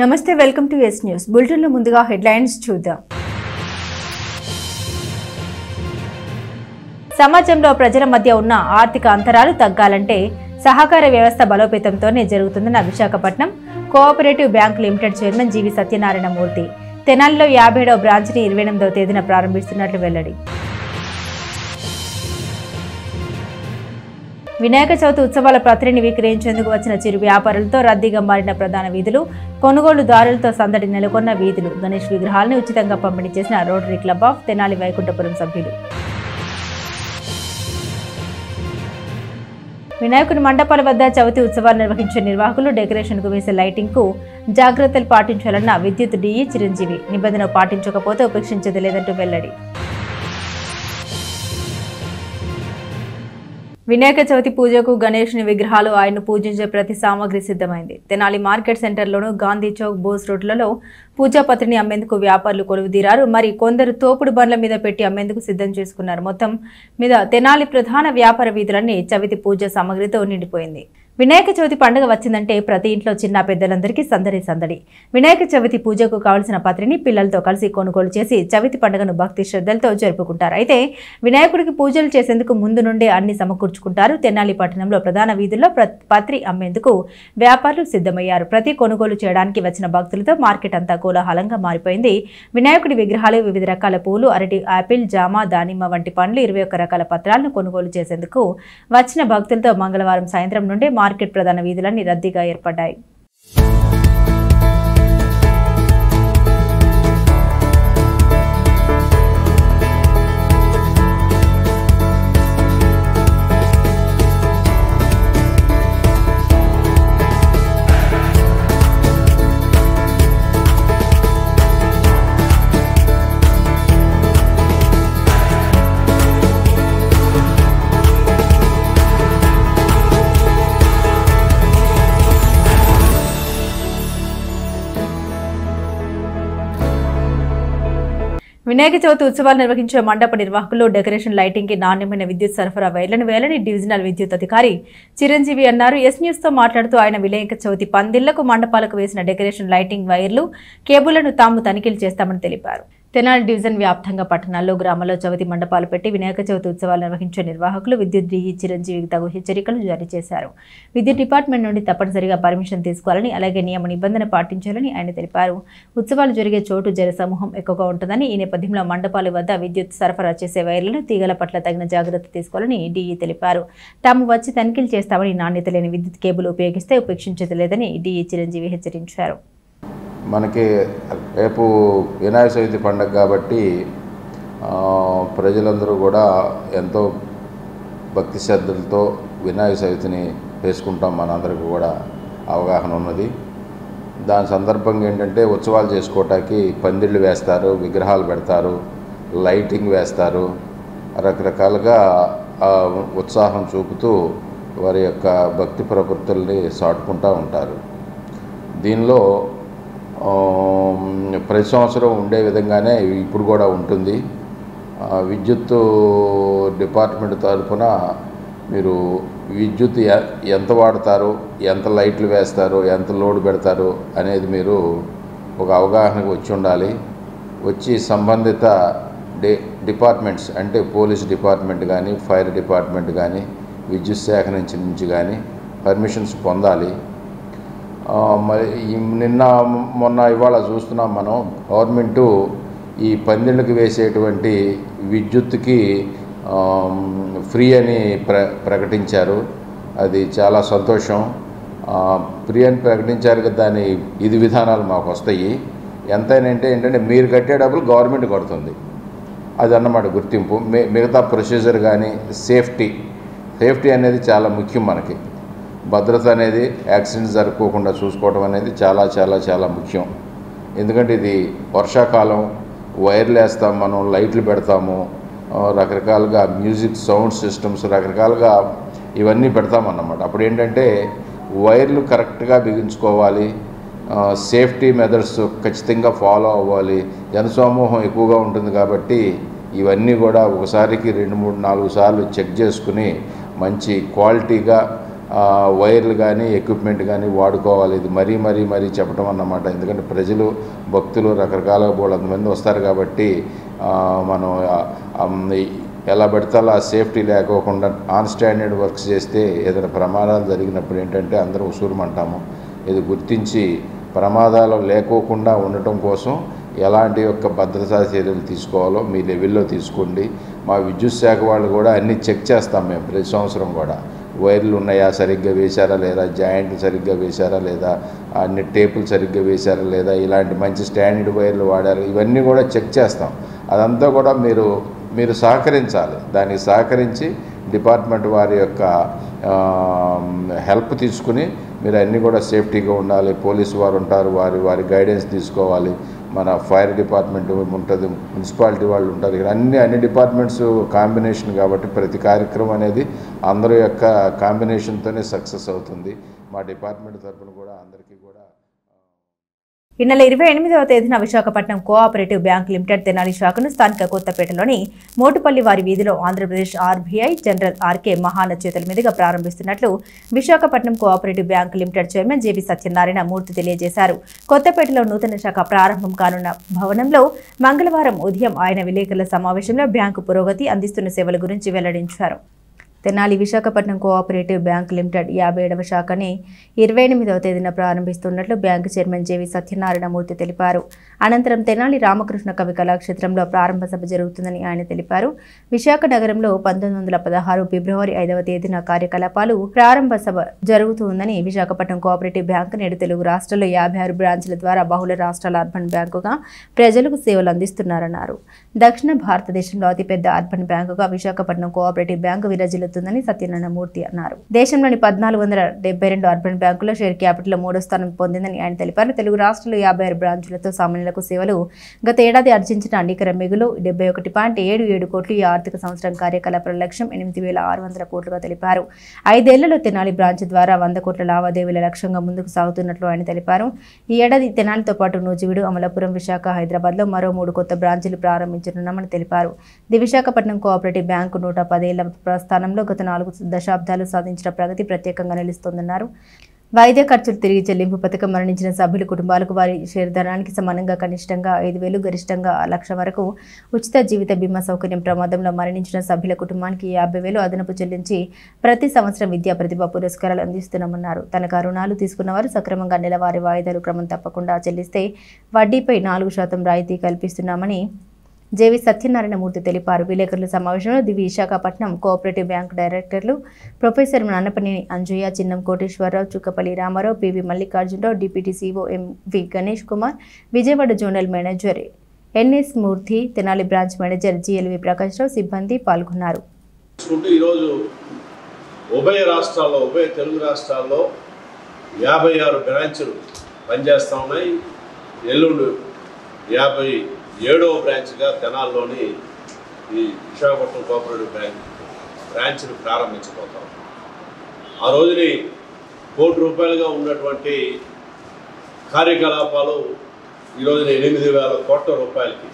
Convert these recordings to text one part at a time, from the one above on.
నమస్తే welcome to yes news bulletin లో ముందుగా హెడ్లైన్స్ చూద్దాం. సమాజంలో ప్రజల మధ్య ఉన్న ఆర్థిక అంతరాలు తగ్గాలంటే సహకార వ్యవస్థ బలోపేతంతోనే జరుగుతుందన్న Visakhapatnam cooperative bank limited chairman GV Satyanarayana Murthy. తెనాలిలో 57వ బ్రాంచ్ని 28వ తేదీన ప్రారంభిస్తున్నట్లు వెల్లడి. వినాయక చవితి ఉత్సవాల పత్రిని విక్రయించేందుకు వచ్చిన చిరు వ్యాపారులతో రద్దీగా మారిన ప్రధాన వీధులు, కొనుగోలుదారులతో సందడి నెలకొన్న వీధులు. గణేష్ విగ్రహాలను ఉచితంగా పంపిణీ చేసిన rotary club of Tenali Vaikunthapuram సభ్యులు. వినాయకుని మండపాల వద్ద చవితి ఉత్సవాలు నిర్వహించే నిర్వాహకులు డెకరేషన్కు వేసే లైటింగ్కు జాగ్రత్తలు పాటించాలన్న విద్యుత్ డీఈ చిరంజీవి. నిబంధన పాటించకపోతే ఉపేక్షించేది లేదంటూ వెల్లడి. వినాయక చవితి పూజకు గణేష్ని విగ్రహాలు, ఆయన్ను పూజించే ప్రతి సామాగ్రి సిద్ధమైంది. తెనాలి మార్కెట్ సెంటర్లోను, గాంధీ చౌక్, బోస్ రోడ్లలో పూజా పత్రిని అమ్మేందుకు వ్యాపారులు కొలువుదీరారు. మరి కొందరు తోపుడు బండ్ల మీద పెట్టి అమ్మేందుకు సిద్ధం చేసుకున్నారు. మొత్తం మీద తెనాలి ప్రధాన వ్యాపార వీధులన్నీ చవితి పూజ సామాగ్రితో నిండిపోయింది. వినాయక చవితి పండుగ వచ్చిందంటే ప్రతి ఇంట్లో చిన్న పెద్దలందరికీ సందడి సందడి. వినాయక చవితి పూజకు కావలసిన పత్రిని పిల్లలతో కలిసి కొనుగోలు చేసి చవితి పండుగను భక్తి శ్రద్ధలతో జరుపుకుంటారు. అయితే వినాయకుడికి పూజలు చేసేందుకు ముందు నుండే అన్ని సమకూర్చుకుంటారు. తెనాలి పట్టణంలో ప్రధాన వీధుల్లో పత్రి అమ్మేందుకు వ్యాపారులు సిద్ధమయ్యారు. ప్రతి కొనుగోలు చేయడానికి వచ్చిన భక్తులతో మార్కెట్ అంతా కోలాహలంగా మారిపోయింది. వినాయకుడి విగ్రహాలు, వివిధ రకాల పూలు, అరటి, ఆపిల్, జామ, దానిమ్మ వంటి పండ్లు, 21 రకాల పత్రాలను కొనుగోలు చేసేందుకు వచ్చిన భక్తులతో మంగళవారం సాయంత్రం నుండే మార్కెట్ ప్రధాన వీధులన్నీ రద్దీగా ఏర్పడ్డాయి. వినాయక చవితి ఉత్సవాలు నిర్వహించే మండప నిర్వాహకులు డెకరేషన్, లైటింగ్ కి నాణ్యమైన విద్యుత్ సరఫరా వైర్లను వేయాలని డివిజనల్ విద్యుత్ అధికారి చిరంజీవి అన్నారు. ఎస్ న్యూస్ తో మాట్లాడుతూ ఆయన వినాయక చవితి పందిళ్లకు, మండపాలకు వేసిన డెకరేషన్, లైటింగ్ వైర్లు, కేబుళ్లను తాము తనిఖీలు చేస్తామని తెలిపారు. తెనాలి డివిజన్ వ్యాప్తంగా పట్టణాల్లో, గ్రామాల్లో చవితి మండపాలు పెట్టి వినాయక చవితి ఉత్సవాలు నిర్వహించే నిర్వాహకులు విద్యుత్ డీఈ చిరంజీవికి తగు హెచ్చరికలు జారీ చేశారు. విద్యుత్ డిపార్ట్మెంట్ నుండి తప్పనిసరిగా పర్మిషన్ తీసుకోవాలని, అలాగే నియమ నిబంధన పాటించాలని ఆయన తెలిపారు. ఉత్సవాలు జరిగే చోటు జనసమూహం ఎక్కువగా ఉంటుందని, ఈ నేపథ్యంలో మండపాల వద్ద విద్యుత్ సరఫరా చేసే వైర్లను, తీగల పట్ల తగిన జాగ్రత్త తీసుకోవాలని డీఈ తెలిపారు. తాము వచ్చి తనిఖీలు చేస్తామని, నాణ్యత లేని విద్యుత్ కేబుల్ ఉపయోగిస్తే ఉపేక్షించేది లేదని డీఈ చిరంజీవి హెచ్చరించారు. మనకి రేపు వినాయక చవితి పండుగ కాబట్టి ప్రజలందరూ కూడా ఎంతో భక్తి శ్రద్ధలతో వినాయక చవితిని చేసుకుంటాం. మనందరికీ కూడా అవగాహన ఉన్నది. దాని సందర్భంగా ఏంటంటే ఉత్సవాలు చేసుకోవటానికి పందిళ్ళు వేస్తారు, విగ్రహాలు పెడతారు, లైటింగ్ వేస్తారు, రకరకాలుగా ఉత్సాహం చూపుతూ వారి యొక్క భక్తి ప్రవృత్తుల్ని సాటుకుంటూ ఉంటారు. దీనిలో ప్రతి సంవత్సరం ఉండే విధంగానే ఇప్పుడు కూడా ఉంటుంది. విద్యుత్ డిపార్ట్మెంట్ తరఫున మీరు విద్యుత్ ఎంత వాడతారు, ఎంత లైట్లు వేస్తారు, ఎంత లోడ్ పెడతారు అనేది మీరు ఒక అవగాహనకు వచ్చి ఉండాలి. వచ్చి సంబంధిత డిపార్ట్మెంట్స్ అంటే పోలీస్ డిపార్ట్మెంట్ కానీ, ఫైర్ డిపార్ట్మెంట్ కానీ, విద్యుత్ శాఖ నుంచి కానీ పర్మిషన్స్ పొందాలి. మరి నిన్న మొన్న ఇవాళ చూస్తున్నాం మనం, గవర్నమెంటు ఈ పందిళ్ళకి వేసేటువంటి విద్యుత్తుకి ఫ్రీ అని ప్రకటించారు. అది చాలా సంతోషం. ఫ్రీ అని ప్రకటించారు కదా, దాని ఇది విధానాలు మాకు వస్తాయి. ఎంతైనా ఏంటంటే మీరు కట్టే డబ్బులు గవర్నమెంట్ కడుతుంది, అది అన్నమాట గుర్తింపు. మిగతా ప్రొసీజర్ కానీ సేఫ్టీ అనేది చాలా ముఖ్యం. మనకి భద్రత అనేది, యాక్సిడెంట్స్ జరుపుకోకుండా చూసుకోవడం అనేది చాలా చాలా చాలా ముఖ్యం. ఎందుకంటే ఇది వర్షాకాలం, వైర్లు వేస్తాం, మనం లైట్లు పెడతాము, రకరకాలుగా మ్యూజిక్ సౌండ్ సిస్టమ్స్ రకరకాలుగా ఇవన్నీ పెడతామన్నమాట. అప్పుడు ఏంటంటే వైర్లు కరెక్ట్గా బిగించుకోవాలి, సేఫ్టీ మెథడ్స్ ఖచ్చితంగా ఫాలో అవ్వాలి. జనసమూహం ఎక్కువగా ఉంటుంది కాబట్టి ఇవన్నీ కూడా ఒకసారికి 2, 3, 4 సార్లు చెక్ చేసుకుని మంచి క్వాలిటీగా వైర్లు కానీ ఎక్విప్మెంట్ కానీ వాడుకోవాలి. ఇది మరీ చెప్పడం అన్నమాట. ఎందుకంటే ప్రజలు భక్తులు రకరకాల బోళ్ళంతమంది వస్తారు కాబట్టి మనం ఎలా పెడితే అలా సేఫ్టీ లేకోకుండా ఆన్ స్టాండర్డ్ వర్క్స్ చేస్తే ఏదైనా ప్రమాదాలు జరిగినప్పుడు ఏంటంటే అందరూ ఉసూరుమంటాము. ఇది గుర్తించి ప్రమాదాలు లేకోకుండా ఉండటం కోసం ఎలాంటి యొక్క భద్రతా చర్యలు తీసుకోవాలో మీ లెవెల్లో తీసుకోండి. మా విద్యుత్ శాఖ వాళ్ళు కూడా అన్నీ చెక్ చేస్తాం మేము ప్రతి సంవత్సరం కూడా. వైర్లు ఉన్నాయా, సరిగ్గా వేశారా లేదా, జాయింట్లు సరిగ్గా వేశారా లేదా, అన్ని టేపులు సరిగ్గా వేశారా లేదా, ఇలాంటి మంచి స్టాండర్డ్ వైర్లు వాడారు, ఇవన్నీ కూడా చెక్ చేస్తాం. అదంతా కూడా మీరు సహకరించాలి. దానికి సహకరించి డిపార్ట్మెంట్ వారి యొక్క హెల్ప్ తీసుకుని మీరు అన్నీ కూడా సేఫ్టీగా ఉండాలి. పోలీసు వారు ఉంటారు, వారి గైడెన్స్ తీసుకోవాలి. మన ఫైర్ డిపార్ట్మెంట్ ఉంటుంది, మున్సిపాలిటీ వాళ్ళు ఉంటారు. ఇక్కడ అన్ని డిపార్ట్మెంట్స్ కాంబినేషన్ కాబట్టి ప్రతి కార్యక్రమం అనేది అందరి యొక్క కాంబినేషన్తోనే సక్సెస్ అవుతుంది. మా డిపార్ట్మెంట్ తరఫున కూడా అందరికీ కూడా ఈ నెల 28వ తేదీన Visakhapatnam cooperative bank limited Tenali శాఖను స్థానిక కొత్తపేటలోని మోటుపల్లి వారి వీధిలో ఆంధ్రప్రదేశ్ ఆర్బీఐ జనరల్ ఆర్కే మహాన చేతుల మీదుగా ప్రారంభిస్తున్నట్లు Visakhapatnam cooperative bank limited chairman JV Satyanarayana Murthy తెలియజేశారు. కొత్తపేటలో నూతన శాఖ ప్రారంభం కానున్న భవనంలో మంగళవారం ఉదయం ఆయన విలేకరుల సమావేశంలో బ్యాంకు పురోగతి, అందిస్తున్న సేవల గురించి వెల్లడించారు. Tenali Visakhapatnam cooperative bank limited 57వ శాఖని 28వ తేదీన ప్రారంభిస్తున్నట్లు బ్యాంకు చైర్మన్ జేవి సత్యనారాయణ మూర్తి తెలిపారు. అనంతరం తెనాలి రామకృష్ణ కవి కళాక్షేత్రంలో ప్రారంభ సభ జరుగుతుందని ఆయన తెలిపారు. విశాఖ నగరంలో 1916 ఫిబ్రవరి 5వ తేదీన కార్యకలాపాలు ప్రారంభ సభ జరుగుతుందని విశాఖపట్నం కోఆపరేటివ్ బ్యాంక్ నేడు తెలుగు రాష్ట్రాల్లో 56 బ్రాంచ్ల ద్వారా బహుళ రాష్ట్రాల అర్బన్ బ్యాంకుగా ప్రజలకు సేవలు అందిస్తున్నారన్నారు. దక్షిణ భారతదేశంలో అతిపెద్ద అర్బన్ బ్యాంకుగా విశాఖపట్నం కోఆపరేటివ్ బ్యాంకు విరాజిల్లుతుందని సత్యనారాయణ మూర్తి అన్నారు. దేశంలోని 1472 అర్బన్ బ్యాంకుల్లో షేర్ క్యాపిటల్ 3వ స్థానం పొందిందని ఆయన తెలిపారు. తెలుగు రాష్ట్రాల్లో 56 బ్రాంచులతో సామాన్యులకు సేవలు గత ఏడాది ఆర్జించిన నికర మిగులు 71.77 కోట్లు. ఈ ఆర్థిక సంవత్సరం కార్యకలాపాల లక్ష్యం 8,600 కోట్లుగా తెలిపారు. 5 ఏళ్లలో తెనాలి బ్రాంచ్ ద్వారా 100 కోట్ల లావాదేవీల లక్ష్యంగా ముందుకు సాగుతున్నట్లు ఆయన తెలిపారు. ఈ ఏడాది తెనాలితో పాటు నూజివీడు, అమలాపురం, విశాఖ, హైదరాబాద్లో మరో 3 కొత్త బ్రాంచీలు ప్రారంభించనున్నామని తెలిపారు. ది విశాఖపట్నం కోఆపరేటివ్ బ్యాంకు 110 ఏళ్ల ప్రస్థానంలో గత 4 దశాబ్దాలు సాధించిన ప్రగతి ప్రత్యేకంగా నిలుస్తోందన్నారు. వైద్య ఖర్చులు తిరిగి చెల్లింపు పథకం మరణించిన సభ్యుల కుటుంబాలకు వారి షేర్ ధనానికి సమానంగా కనిష్టంగా 5,000, గరిష్టంగా 1,00,000 వరకు ఉచిత జీవిత బీమా సౌకర్యం. ప్రమాదంలో మరణించిన సభ్యుల కుటుంబానికి 50,000 అదనపు చెల్లించి ప్రతి సంవత్సరం విద్యా ప్రతిభ పురస్కారాలు అందిస్తున్నామన్నారు. తనఖా రుణాలు తీసుకున్న వారు సక్రమంగా నెలవారీ వాయిదాలు క్రమం తప్పకుండా చెల్లిస్తే వడ్డీపై 4% రాయితీ కల్పిస్తున్నామని జేవి సత్యనారాయణ మూర్తి తెలిపారు. విలేకరుల సమావేశంలో ది విశాఖపట్నం కోఆపరేటివ్ బ్యాంక్ డైరెక్టర్లు professor Nannapaneni Anjaiah, Chinnam Koteswara Rao, Chukkapalli Rama Rao, PV Mallikarjuna Rao, deputy CO MV Ganesh Kumar, Vijayawada zonal manager NS Murthy, Tenali branch manager GLV Prakash Rao సిబ్బంది పాల్గొన్నారు. ఈరోజు ఉభయ తెలుగు రాష్ట్రాల్లో 56 బ్రాంచులు పనిచేస్తూ ఉన్నాయి. ఎల్లుండి 57వ బ్రాంచ్గా తెనాల్లోని ఈ విశాఖపట్నం కోఆపరేటివ్ బ్యాంక్ బ్రాంచ్ను ప్రారంభించబోతాం. ఆ రోజుని ₹1,00,00,000 ఉన్నటువంటి కార్యకలాపాలు ఈ రోజున 8,000 కోట్ల రూపాయలకి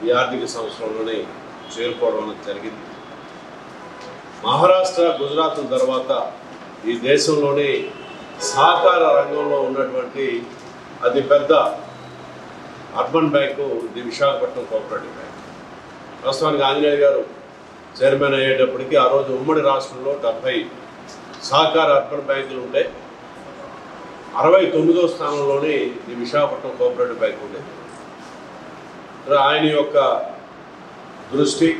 ఈ ఆర్థిక సంవత్సరంలోనే చేరుకోవడం జరిగింది. మహారాష్ట్ర, గుజరాత్ తర్వాత ఈ దేశంలోని సహకార రంగంలో ఉన్నటువంటి అతిపెద్ద urban bank the Visakhapatnam cooperative bank. ప్రస్తుతానికి ఆంజనేయ గారు చైర్మన్ అయ్యేటప్పటికి ఆ రోజు ఉమ్మడి రాష్ట్రంలో 70 సహకార అర్బన్ బ్యాంకులు ఉంటే 69వ స్థానంలోనే ది విశాఖపట్నం కోఆపరేటివ్ బ్యాంక్ ఉండేది. ఆయన యొక్క దృష్టి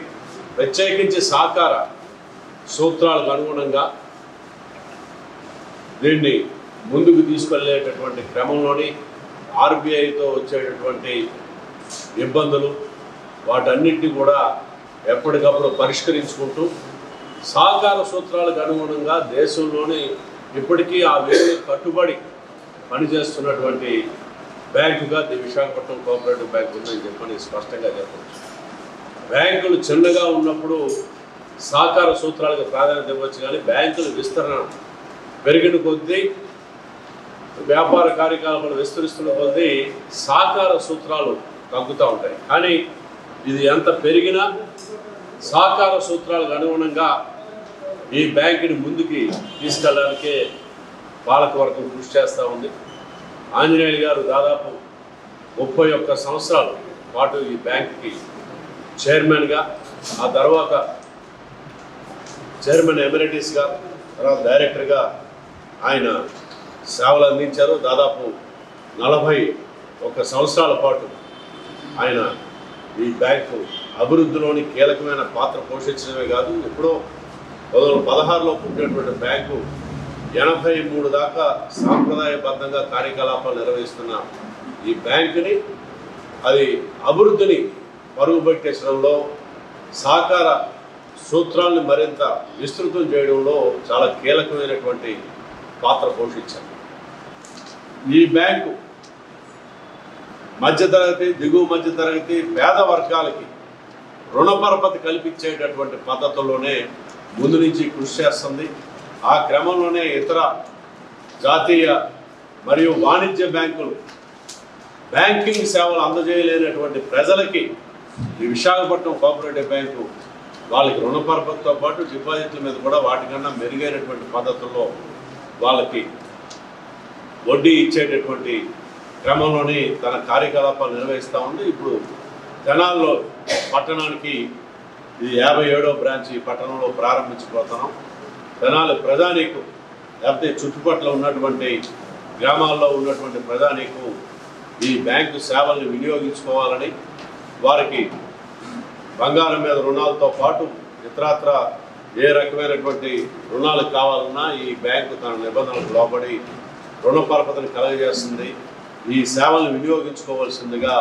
ప్రత్యేకించి సహకార సూత్రాలకు అనుగుణంగా దీన్ని ముందుకు తీసుకెళ్లేటటువంటి క్రమంలోని ఆర్బీఐతో వచ్చేటటువంటి ఇబ్బందులు వాటన్నిటిని కూడా ఎప్పటికప్పుడు పరిష్కరించుకుంటూ సహకార సూత్రాలకు అనుగుణంగా దేశంలోని ఇప్పటికీ ఆ వేలు కట్టుబడి పనిచేస్తున్నటువంటి బ్యాంకుగా ది విశాఖపట్నం కోఆపరేటివ్ బ్యాంక్ ఉందని చెప్పని స్పష్టంగా చెప్పవచ్చు. బ్యాంకులు చిన్నగా ఉన్నప్పుడు సహకార సూత్రాలకు ప్రాధాన్యత ఇవ్వచ్చు, కానీ బ్యాంకుల విస్తరణ పెరిగిన కొద్దీ, వ్యాపార కార్యకలాపాలు విస్తరిస్తున్న కొద్దీ సహకార సూత్రాలు తగ్గుతూ ఉంటాయి. కానీ ఇది ఎంత పెరిగినా సహకార సూత్రాలకు అనుగుణంగా ఈ బ్యాంకుని ముందుకి తీసుకెళ్ళడానికే పాలకవర్గం కృషి చేస్తూ ఉంది. ఆంజనేయులు గారు దాదాపు 31 సంవత్సరాల పాటు ఈ బ్యాంకుకి చైర్మన్గా, ఆ తర్వాత చైర్మన్ ఎమిరిటీస్గా, తర్వాత డైరెక్టర్గా ఆయన సేవలు అందించారు. దాదాపు 41 సంవత్సరాల పాటు ఆయన ఈ బ్యాంకు అభివృద్ధిలోని కీలకమైన పాత్ర పోషించడమే కాదు, ఎప్పుడో 2016లో పుట్టినటువంటి బ్యాంకు 83 దాకా సాంప్రదాయబద్ధంగా కార్యకలాపాలు నిర్వహిస్తున్న ఈ బ్యాంకుని అది అభివృద్ధిని పరుగుపెట్టించడంలో, సహకార సూత్రాలను మరింత విస్తృతం చేయడంలో చాలా కీలకమైనటువంటి పాత్ర పోషించారు. ఈ బ్యాంకు మధ్యతరగతి, దిగువ మధ్యతరగతి, పేద వర్గాలకి రుణపరపతి కల్పించేటటువంటి పద్ధతుల్లోనే ముందు నుంచి కృషి చేస్తుంది. ఆ క్రమంలోనే ఇతర జాతీయ మరియు వాణిజ్య బ్యాంకులు బ్యాంకింగ్ సేవలు అందజేయలేనటువంటి ప్రజలకి ఈ విశాఖపట్నం కోఆపరేటివ్ బ్యాంకు వాళ్ళకి రుణపరపతితో పాటు డిపాజిట్ల మీద కూడా వాటికన్నా మెరుగైనటువంటి పద్ధతుల్లో వాళ్ళకి వడ్డీ ఇచ్చేటటువంటి క్రమంలోనే తన కార్యకలాపాలు నిర్వహిస్తూ ఉంది. ఇప్పుడు తెనాల్లో పట్టణానికి ఇది 57వ బ్రాంచ్ ఈ పట్టణంలో ప్రారంభించబోతున్నాం. తెనాలి ప్రజానీకు, లేకపోతే చుట్టుపక్కల ఉన్నటువంటి గ్రామాల్లో ఉన్నటువంటి ప్రజానీకు ఈ బ్యాంకు సేవల్ని వినియోగించుకోవాలని, వారికి బంగారం మీద రుణాలతో పాటు ఇతరత్ర ఏ రకమైనటువంటి రుణాలు కావాలన్నా ఈ బ్యాంకు తన నిబంధనలకు లోబడి రుణ పరపతిని కలగజేస్తుంది. ఈ సేవలను వినియోగించుకోవాల్సిందిగా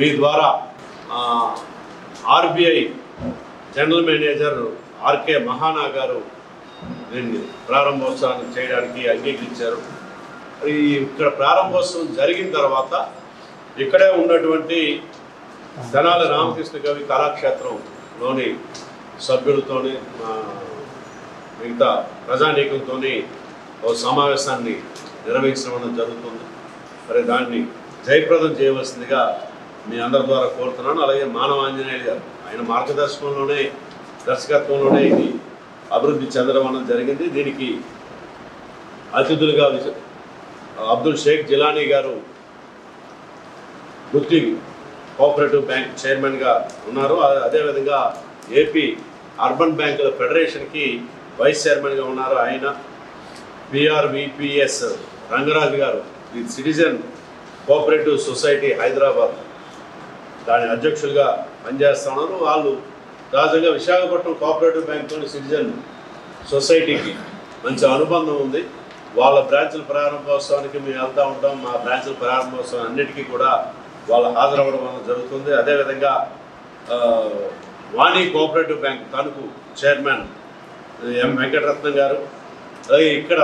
మీ ద్వారా ఆర్బీఐ జనరల్ మేనేజర్ ఆర్కే మహానా గారు దీన్ని ప్రారంభోత్సవాన్ని చేయడానికి అంగీకరించారు. ఇక్కడ ప్రారంభోత్సవం జరిగిన తర్వాత ఇక్కడే ఉన్నటువంటి తెనాలి రామకృష్ణ కవి కళాక్షేత్రంలోని సభ్యులతోని మిగతా ప్రజానీకంతో ఓ సమావేశాన్ని నిర్వహించడం జరుగుతుంది. మరి దాన్ని జయప్రదం చేయవలసిందిగా మీ అందరి ద్వారా కోరుతున్నాను. అలాగే మానవ ఆంజనేయులు గారు, ఆయన మార్గదర్శకంలోనే, దర్శకత్వంలోనే ఇది అభివృద్ధి చెందడం అన్నది జరిగింది. దీనికి అతిథులుగా అబ్దుల్ షేక్ జిలానీ గారు గుత్తి కోఆపరేటివ్ బ్యాంక్ చైర్మన్గా ఉన్నారు. అదేవిధంగా ఏపీ అర్బన్ బ్యాంకుల ఫెడరేషన్కి వైస్ చైర్మన్గా ఉన్నారు. ఆయన పిఆర్విపిఎస్ రంగరాజు గారు the citizen cooperative society Hyderabad దాని అధ్యక్షులుగా పనిచేస్తూ ఉన్నారు. వాళ్ళు రాజంగా విశాఖపట్నం కోఆపరేటివ్ బ్యాంక్తోని సిటిజన్ సొసైటీకి మంచి అనుబంధం ఉంది. వాళ్ళ బ్రాంచుల ప్రారంభోత్సవానికి మేము వెళ్తూ ఉంటాం. మా బ్రాంచుల ప్రారంభోత్సవం అన్నిటికీ కూడా వాళ్ళు హాజరవ్వడం వల్ల జరుగుతుంది. అదేవిధంగా Vani cooperative bank Tanuku chairman M Venkataratnam garu, అలాగే ఇక్కడ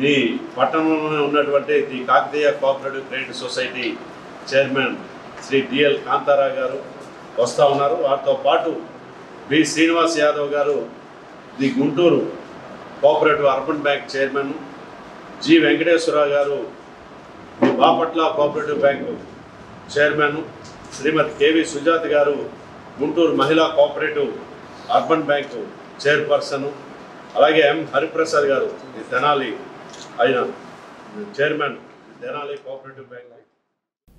మీ పట్టణంలోనే ఉన్నటువంటి the Kakatiya cooperative credit society chairman Shri DL Kantha Rao garu వస్తూ ఉన్నారు. వారితో పాటు B Srinivas Yadav garu the Guntur cooperative urban bank chairman, G Venkateswara Rao garu the Bapatla cooperative bank chairman, Shrimati KV Sujatha garu Guntur మహిళా కోఆపరేటివ్ అర్బన్ బ్యాంకు చైర్పర్సన్, అలాగే ఎం హరిప్రసాద్ గారు ది తెనాలి ఆయన chairman Tenali cooperative bank.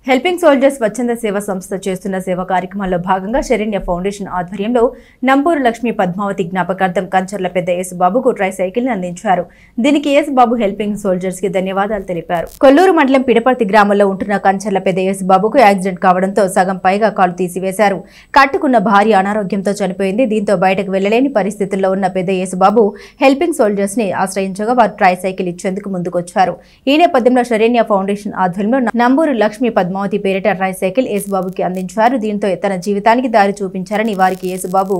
Helping soldiers స్వచ్ఛంద సేవా సంస్థ చేస్తున్న సేవా కార్యక్రమాల్లో భాగంగా శరణ్య ఫౌండేషన్ ఆధ్వర్యంలో నంబూరు లక్ష్మీ పద్మావతి జ్ఞాపకార్థం కంచర్ల పెద్ద యేసుబాబుకు ట్రై సైకిల్ ని అందించారు. దీనికి యేసుబాబు హెల్పింగ్ సోల్జర్స్ కి ధన్యవాదాలు తెలిపారు. కొల్లూరు మండలం పిడపర్తి గ్రామంలో ఉంటున్న కంచర్ల పెద్ద యేసుబాబుకు యాక్సిడెంట్ కావడంతో సగం పైగా కాలు తీసివేశారు. కట్టుకున్న భార్య అనారోగ్యంతో చనిపోయింది. దీంతో బయటకు వెళ్లలేని పరిస్థితుల్లో ఉన్న పెద్ద యేసుబాబు హెల్పింగ్ సోల్జర్స్ ని ఆశ్రయించగా వారు ట్రై సైకిల్ ఇచ్చేందుకు ముందుకొచ్చారు. ఈ నేపథ్యంలో శరణ్య ఫౌండేషన్ ఆధ్వర్యంలో నంబూరు లక్ష్మీ పద్మావతి పేరిట ట్రై సైకిల్ యేసుబాబుకి అందించారు. దీంతో తన జీవితానికి దారి చూపించారని వారికి యేసుబాబు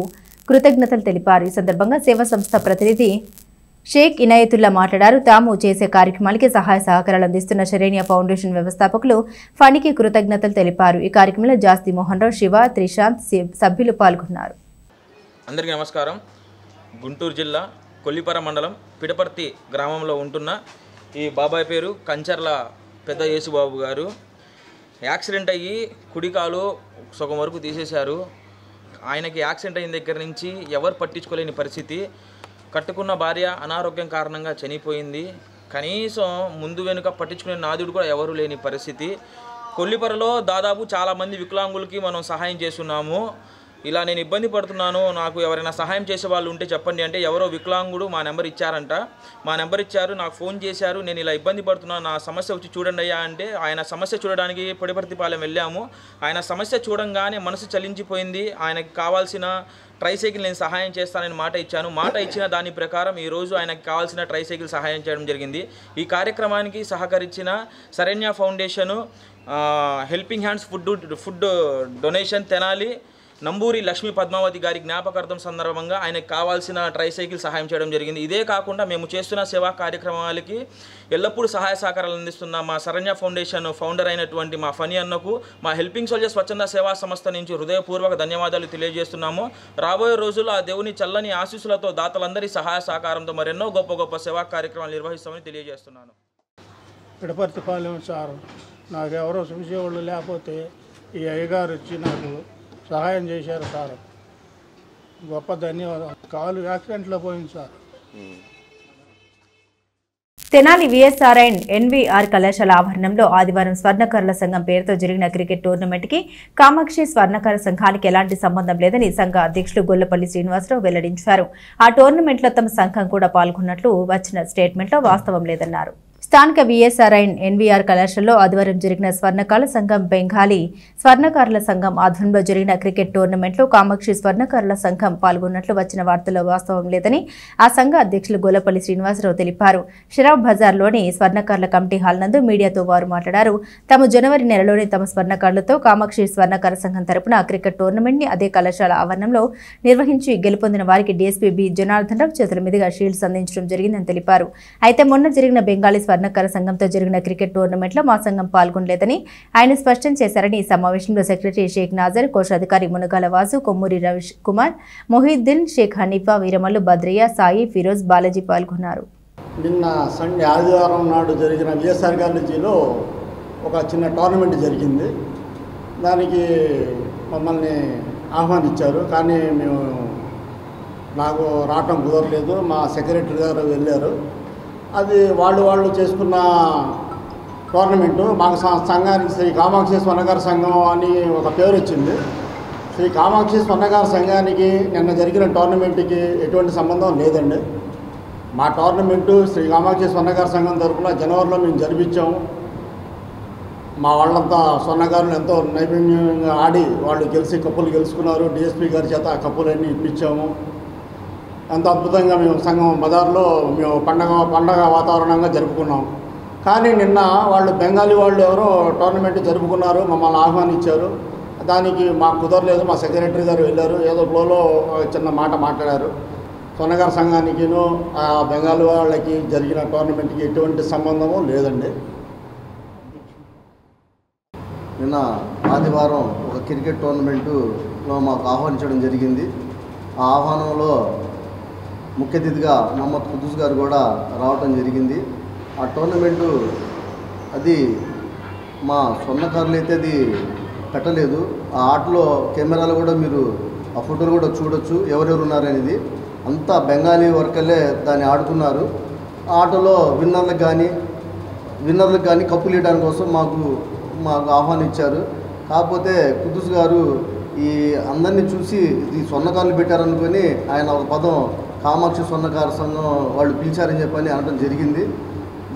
కృతజ్ఞతలు తెలిపారు. ఈ సందర్భంగా సేవా సంస్థ ప్రతినిధి షేక్ ఇనాయతుల్లా మాట్లాడారు. తాము చేసే కార్యక్రమాలకి సహాయ సహకారాలు అందిస్తున్న శరణ్య ఫౌండేషన్ వ్యవస్థాపకులు ఫణికి కృతజ్ఞతలు తెలిపారు. ఈ కార్యక్రమంలో జాస్తి మోహన్ రావు, శివ, త్రిశాంత్ సభ్యులు పాల్గొన్నారు. అందరికీ నమస్కారం. గుంటూరు జిల్లా కొల్లిపర మండలం పిడపర్తి గ్రామంలో ఉంటున్న ఈ బాబాయ్ పేరు కంచర్ల పెద్ద యేసుబాబు గారు. యాక్సిడెంట్ అయ్యి కుడికాలు సగం వరకు తీసేశారు. ఆయనకి యాక్సిడెంట్ అయిన దగ్గర నుంచి ఎవరు పట్టించుకోలేని పరిస్థితి. కట్టుకున్న భార్య అనారోగ్యం కారణంగా చనిపోయింది. కనీసం ముందు వెనుక పట్టించుకునే నాదుడు కూడా ఎవరు లేని పరిస్థితి. కొల్లిపరలో దాదాపు చాలామంది వికలాంగులకి మనం సహాయం చేస్తున్నాము. ఇలా నేను ఇబ్బంది పడుతున్నాను, నాకు ఎవరైనా సహాయం చేసే వాళ్ళు ఉంటే చెప్పండి అంటే ఎవరో వికలాంగుడు మా నెంబర్ ఇచ్చారంట. మా నెంబర్ ఇచ్చారు, నాకు ఫోన్ చేశారు, నేను ఇలా ఇబ్బంది పడుతున్నాను, నా సమస్య వచ్చి చూడండి అయ్యా అంటే ఆయన సమస్య చూడడానికి పుడిపర్తిపాలెం వెళ్ళాము. ఆయన సమస్య చూడంగానే మనసు చలించిపోయింది. ఆయనకి కావాల్సిన ట్రైసైకిల్ నేను సహాయం చేస్తానని మాట ఇచ్చాను. మాట ఇచ్చిన దాని ప్రకారం ఈరోజు ఆయనకు కావాల్సిన ట్రైసైకిల్ సహాయం చేయడం జరిగింది. ఈ కార్యక్రమానికి సహకరించిన Saranya foundation, helping hands food donation Tenali Namburi Lakshmi Padmavathi గారి జ్ఞాపకార్థం సందర్భంగా ఆయనకు కావాల్సిన ట్రైసైకిల్ సహాయం చేయడం జరిగింది. ఇదే కాకుండా మేము చేస్తున్న సేవా కార్యక్రమాలకి ఎల్లప్పుడూ సహాయ సహకారాలు అందిస్తున్న మా శరణ్య ఫౌండేషన్ ఫౌండర్ అయినటువంటి మా ఫనీ అన్నకు, మా హెల్పింగ్ సోల్జర్స్ స్వచ్ఛంద సేవా సంస్థ నుంచి హృదయపూర్వక ధన్యవాదాలు తెలియజేస్తున్నాము. రాబోయే రోజుల్లో ఆ దేవుని చల్లని ఆశీస్సులతో దాతలందరి సహాయ సహకారంతో మరెన్నో గొప్ప గొప్ప సేవా కార్యక్రమాలు నిర్వహిస్తామని తెలియజేస్తున్నాను. పిడపర్తిపాలెం సార్, నాకెవరో చూసేవాళ్ళు లేకపోతే ఈ అయ్యగారు వచ్చి నాకు సహాయం చేశారు సార్, గొప్ప ధన్యవాదాలు. కాలు యాక్సిడెంట్లో పోయింది సార్. తెనాలి విఎస్ఆర్ఐన్ ఎన్వీఆర్ కళాశాల ఆవరణంలో ఆదివారం స్వర్ణకారుల సంఘం పేరుతో జరిగిన క్రికెట్ టోర్నమెంట్కి కామాక్షి స్వర్ణకార సంఘానికి ఎలాంటి సంబంధం లేదని సంఘ అధ్యక్షులు గొల్లపల్లి శ్రీనివాసరావు వెల్లడించారు. ఆ టోర్నమెంట్లో తమ సంఘం కూడా పాల్గొన్నట్లు వచ్చిన స్టేట్మెంట్లో వాస్తవం లేదన్నారు. స్థానిక విఎస్ఆర్ఐన్ ఎన్వీఆర్ కళాశాలలో ఆదివారం జరిగిన స్వర్ణకారుల సంఘం బెంగాలీ స్వర్ణకారుల సంఘం ఆధ్వర్యంలో జరిగిన క్రికెట్ టోర్నమెంట్లో కామాక్షి స్వర్ణకారుల సంఘం పాల్గొన్నట్లు వచ్చిన వార్తల్లో వాస్తవం లేదని ఆ సంఘ అధ్యక్షులు గొల్లపల్లి శ్రీనివాసరావు తెలిపారు. షరాబ్ బజార్లోని స్వర్ణకారుల కమిటీ హాల్ నందు మీడియాతో వారు మాట్లాడారు. తాము జనవరి నెలలోనే తమ స్వర్ణకారులతో కామాక్షి స్వర్ణకార సంఘం తరపున క్రికెట్ టోర్నమెంట్ ని అదే కళాశాల ఆవరణంలో నిర్వహించి గెలుపొందిన వారికి డీఎస్పీ బి జనార్దన్ రావు చేతుల మీదుగా షీల్డ్స్ అందించడం జరిగిందని తెలిపారు. అయితే మొన్న జరిగిన బెంగాలీ స్వర్ణకార సంఘంతో జరిగిన క్రికెట్ టోర్నమెంట్ లో మా సంఘం పాల్గొనలేదని ఆయన స్పష్టం చేశారని ఈ సమావేశంలో సెక్రటరీ షేక్ నాజర్, కోశాధికారి మునగాల వాసు, కొమ్మూరి రవిష్ కుమార్, మొహిద్దీన్, షేక్ హనీఫా, వీరమల్లు, బద్రయ్య, సాయి, ఫిరోజ్, బాలాజీ పాల్గొన్నారు. నిన్న సండే ఆదివారం నాడు జరిగిన విఎస్ఆర్ కాలేజీలో ఒక చిన్న టోర్నమెంట్ జరిగింది. దానికి మమ్మల్ని ఆహ్వానించారు, కానీ నాకు రావటం కుదరలేదు. మా సెక్రటరీ గారు వెళ్ళారు. అది వాళ్ళు చేసుకున్న టోర్నమెంటు మాకు సంఘానికి శ్రీ కామాక్షి స్వర్ణకార సంఘం అని ఒక పేరు వచ్చింది. శ్రీ కామాక్షి స్వర్ణకార సంఘానికి నిన్న జరిగిన టోర్నమెంట్కి ఎటువంటి సంబంధం లేదండి. మా టోర్నమెంటు శ్రీ కామాక్షి స్వర్ణకార సంఘం తరఫున జనవరిలో మేము జరిపించాము. మా వాళ్ళంతా స్వర్ణకారులు ఎంతో నైపుణ్యంగా ఆడి వాళ్ళు కప్పులు గెలుచుకున్నారు. డిఎస్పీ గారి చేత ఆ కప్పులన్నీ ఇప్పించాము. ఎంతో అద్భుతంగా మేము సంఘం బజార్లో మేము పండగ వాతావరణంగా జరుపుకున్నాం. కానీ నిన్న వాళ్ళు బెంగాలీ వాళ్ళు ఎవరో టోర్నమెంట్ జరుపుకున్నారు, మమ్మల్ని ఆహ్వానించారు. దానికి మాకు కుదరలేదు. మా సెక్రటరీ గారు వెళ్ళారు, ఏదో ఫ్లోలో చిన్న మాట మాట్లాడారు. స్వర్ణకార సంఘానికిను ఆ బెంగాలీ వాళ్ళకి జరిగిన టోర్నమెంట్కి ఎటువంటి సంబంధము లేదండి. నిన్న ఆదివారం ఒక క్రికెట్ టోర్నమెంటులో మాకు ఆహ్వానించడం జరిగింది. ఆ ఆహ్వానంలో ముఖ్య అతిథిగా మహమ్మద్ కుద్దూస్ గారు కూడా రావటం జరిగింది. ఆ టోర్నమెంటు అది మా స్వర్ణకారులు అయితే అది పెట్టలేదు. ఆ ఆటలో కెమెరాలు కూడా మీరు ఆ ఫోటోలు కూడా చూడొచ్చు ఎవరెవరు ఉన్నారనేది. అంతా బెంగాలీ వర్కర్లే దాన్ని ఆడుకున్నారు. ఆ ఆటలో విన్నర్లకు కానీ కప్పులు ఇవ్వడానికి కోసం మాకు ఆహ్వానించారు. కాకపోతే కుద్దూస్ గారు ఈ అందరినీ చూసి ఇది స్వర్ణకారులు పెట్టారనుకొని ఆయన ఒక పదం కామాక్షి స్వర్ణకార సంఘం వాళ్ళు పిలిచారని చెప్పని అనడం జరిగింది.